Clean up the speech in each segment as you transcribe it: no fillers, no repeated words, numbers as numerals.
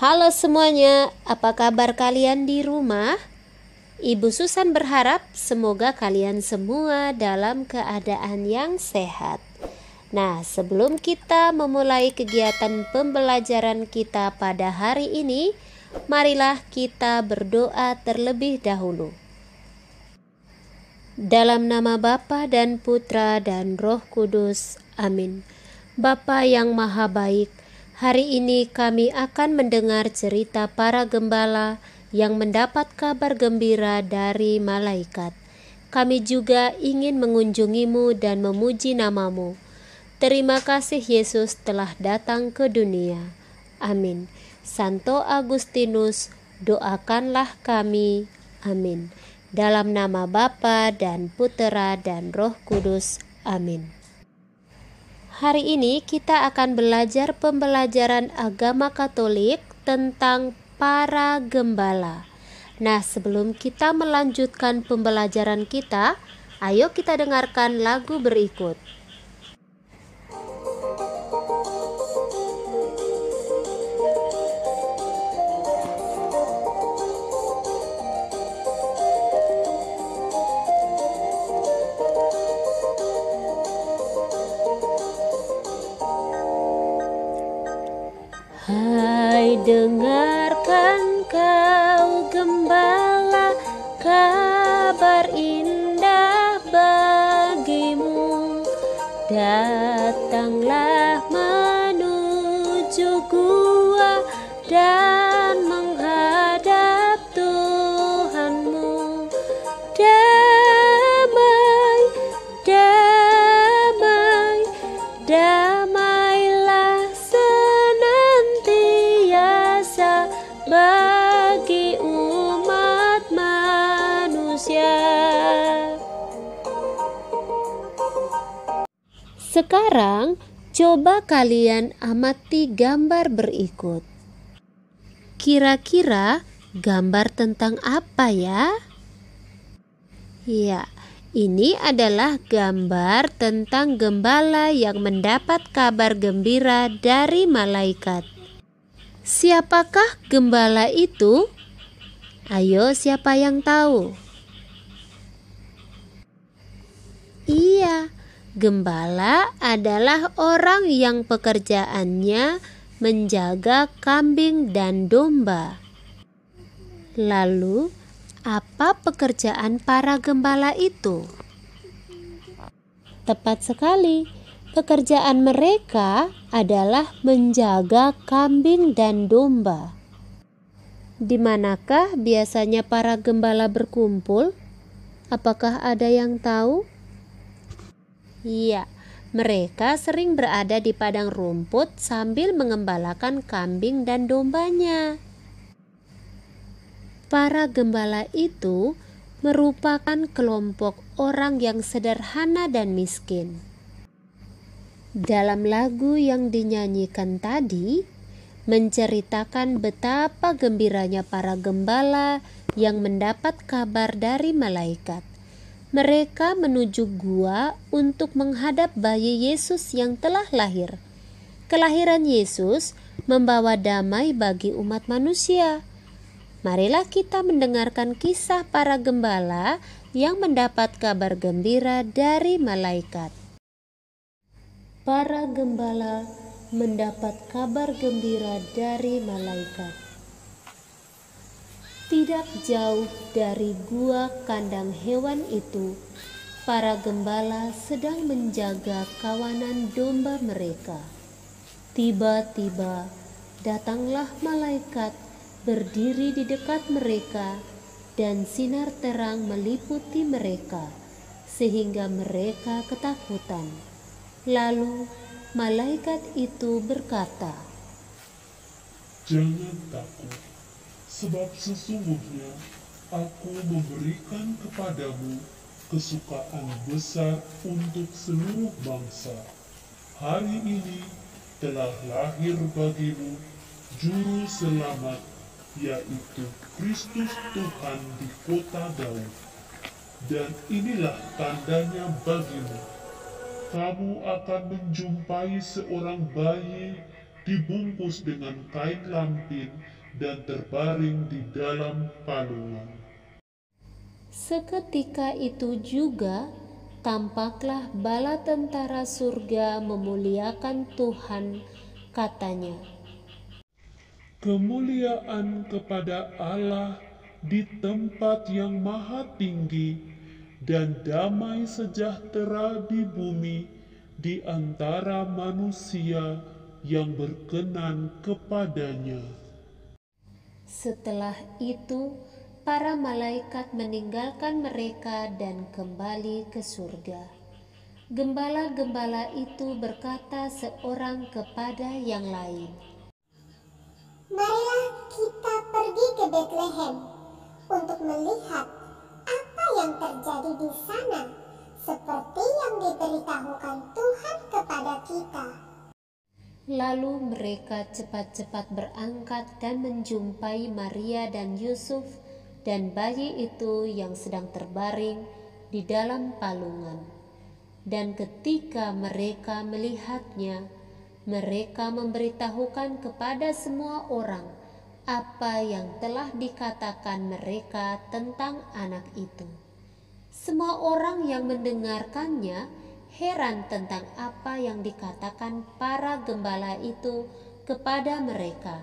Halo semuanya, apa kabar kalian di rumah? Ibu Susan berharap semoga kalian semua dalam keadaan yang sehat. Nah, sebelum kita memulai kegiatan pembelajaran kita pada hari ini, marilah kita berdoa terlebih dahulu. Dalam nama Bapa dan Putra dan Roh Kudus, amin. Bapa yang maha baik, hari ini kami akan mendengar cerita para gembala yang mendapat kabar gembira dari malaikat. Kami juga ingin mengunjungimu dan memuji namamu. Terima kasih Yesus telah datang ke dunia. Amin. Santo Agustinus, doakanlah kami. Amin. Dalam nama Bapa dan Putera dan Roh Kudus. Amin. Hari ini kita akan belajar pembelajaran agama Katolik tentang para gembala. Nah, sebelum kita melanjutkan pembelajaran kita, ayo kita dengarkan lagu berikut. Hai, dengarkan kau gembala, kabar indah bagimu. Datanglah menuju gua dan menghadap Tuhanmu. Damai, damai, damailah senantiasa bagi umat manusia. Sekarang coba kalian amati gambar berikut. Kira-kira gambar tentang apa ya? Ya, ini adalah gambar tentang gembala yang mendapat kabar gembira dari malaikat. Siapakah gembala itu? Ayo, siapa yang tahu? Iya, gembala adalah orang yang pekerjaannya menjaga kambing dan domba. Lalu, apa pekerjaan para gembala itu? Tepat sekali, pekerjaan mereka adalah menjaga kambing dan domba. Di manakah biasanya para gembala berkumpul? Apakah ada yang tahu? Iya, mereka sering berada di padang rumput sambil mengembalakan kambing dan dombanya. Para gembala itu merupakan kelompok orang yang sederhana dan miskin. Dalam lagu yang dinyanyikan tadi, menceritakan betapa gembiranya para gembala yang mendapat kabar dari malaikat. Mereka menuju gua untuk menghadap bayi Yesus yang telah lahir. Kelahiran Yesus membawa damai bagi umat manusia. Marilah kita mendengarkan kisah para gembala yang mendapat kabar gembira dari malaikat. Para gembala mendapat kabar gembira dari malaikat. Tidak jauh dari gua kandang hewan itu, para gembala sedang menjaga kawanan domba mereka. Tiba-tiba datanglah malaikat berdiri di dekat mereka, dan sinar terang meliputi mereka, sehingga mereka ketakutan. Lalu malaikat itu berkata, "Jangan takut, sebab sesungguhnya aku memberikan kepadamu kesukaan besar untuk seluruh bangsa. Hari ini telah lahir bagimu Juru Selamat, yaitu Kristus Tuhan di kota Daud. Dan inilah tandanya bagimu. Kamu akan menjumpai seorang bayi dibungkus dengan kain lampin dan terbaring di dalam palungan. Seketika itu juga tampaklah bala tentara surga memuliakan Tuhan, katanya, Kemuliaan kepada Allah di tempat yang maha tinggi, dan damai sejahtera di bumi di antara manusia yang berkenan kepadanya. Setelah itu, para malaikat meninggalkan mereka dan kembali ke surga. Gembala-gembala itu berkata seorang kepada yang lain, Marilah kita pergi ke Betlehem untuk melihat apa yang terjadi di sana, seperti yang diberitahukan Tuhan kepada kita. Lalu mereka cepat-cepat berangkat dan menjumpai Maria dan Yusuf dan bayi itu yang sedang terbaring di dalam palungan. Dan ketika mereka melihatnya, mereka memberitahukan kepada semua orang apa yang telah dikatakan mereka tentang anak itu. Semua orang yang mendengarkannya heran tentang apa yang dikatakan para gembala itu kepada mereka.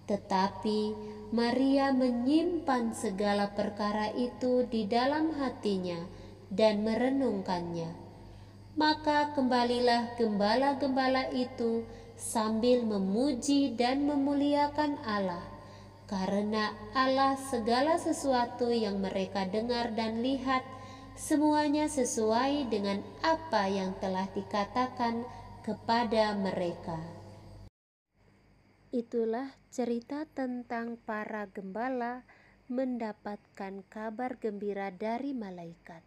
Tetapi Maria menyimpan segala perkara itu di dalam hatinya dan merenungkannya. Maka kembalilah gembala-gembala itu sambil memuji dan memuliakan Allah, karena Allah segala sesuatu yang mereka dengar dan lihat, semuanya sesuai dengan apa yang telah dikatakan kepada mereka. Itulah cerita tentang para gembala mendapatkan kabar gembira dari malaikat.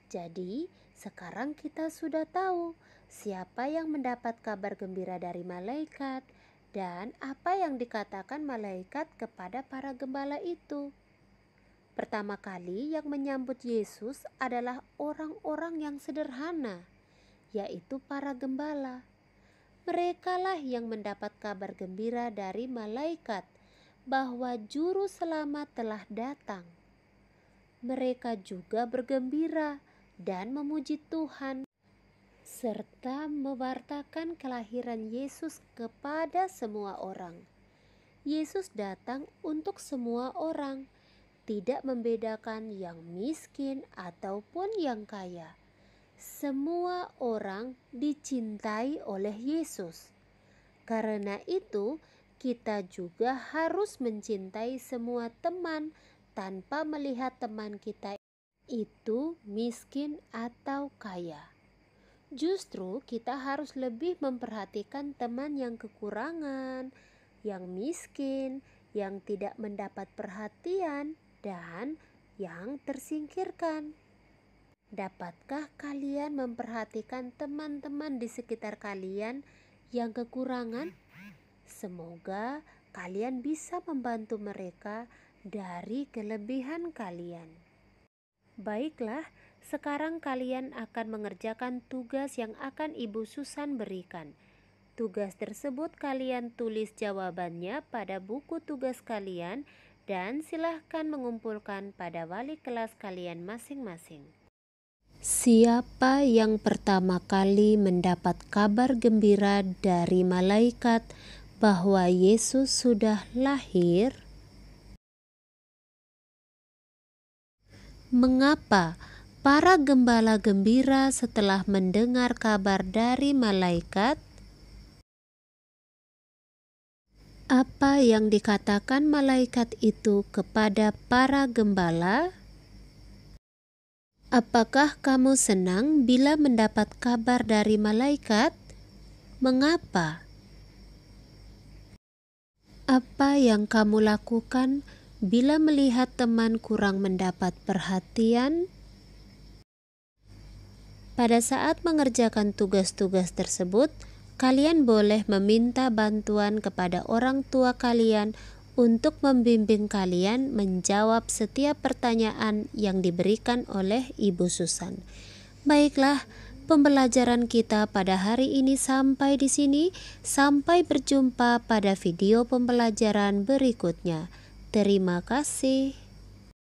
Jadi, sekarang kita sudah tahu siapa yang mendapat kabar gembira dari malaikat dan apa yang dikatakan malaikat kepada para gembala itu. Pertama kali yang menyambut Yesus adalah orang-orang yang sederhana, yaitu para gembala. Merekalah yang mendapat kabar gembira dari malaikat bahwa juru selamat telah datang. Mereka juga bergembira dan memuji Tuhan, serta mewartakan kelahiran Yesus kepada semua orang. Yesus datang untuk semua orang, tidak membedakan yang miskin ataupun yang kaya. Semua orang dicintai oleh Yesus. Karena itu, kita juga harus mencintai semua teman tanpa melihat teman kita itu miskin atau kaya. Justru kita harus lebih memperhatikan teman yang kekurangan, yang miskin, yang tidak mendapat perhatian, dan yang tersingkirkan. Dapatkah kalian memperhatikan teman-teman di sekitar kalian yang kekurangan? Semoga kalian bisa membantu mereka dari kelebihan kalian. Baiklah, sekarang kalian akan mengerjakan tugas yang akan Ibu Susan berikan. Tugas tersebut kalian tulis jawabannya pada buku tugas kalian dan silahkan mengumpulkan pada wali kelas kalian masing-masing. Siapa yang pertama kali mendapat kabar gembira dari malaikat bahwa Yesus sudah lahir? Mengapa para gembala gembira setelah mendengar kabar dari malaikat? Apa yang dikatakan malaikat itu kepada para gembala? Apakah kamu senang bila mendapat kabar dari malaikat? Mengapa? Apa yang kamu lakukan bila melihat teman kurang mendapat perhatian? Pada saat mengerjakan tugas-tugas tersebut, kalian boleh meminta bantuan kepada orang tua kalian untuk membimbing kalian menjawab setiap pertanyaan yang diberikan oleh Ibu Susan. Baiklah, pembelajaran kita pada hari ini sampai di sini. Sampai berjumpa pada video pembelajaran berikutnya. Terima kasih.